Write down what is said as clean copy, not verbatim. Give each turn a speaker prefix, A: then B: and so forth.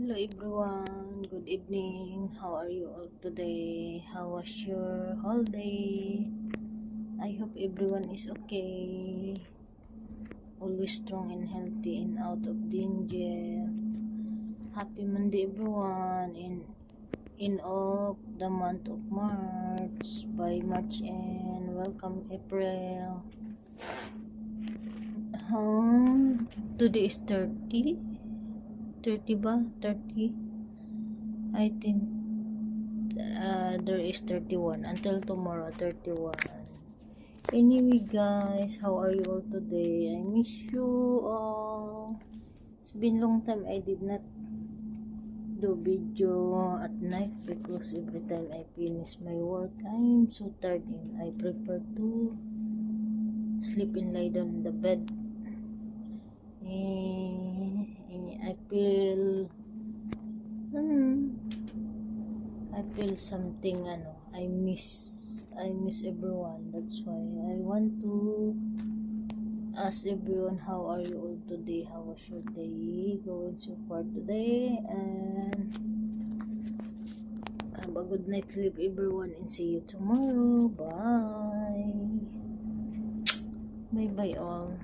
A: Hello everyone, good evening. How are you all today? How was your holiday? I hope everyone is okay. Always strong and healthy and out of danger. Happy Monday everyone in of the month of March. By March and welcome April. Today is 30 ba? 30? I think there is 31 until tomorrow 31. Anyway guys, how are you all today? I miss you all. It's been long time I did not do video at night because every time I finish my work I'm so tired and I prefer to sleep and lie down in the bed. I feel something I miss everyone. That's why I want to ask everyone, how are you all today? How was your day going so far today? And have a good night sleep everyone, and see you tomorrow. Bye bye all.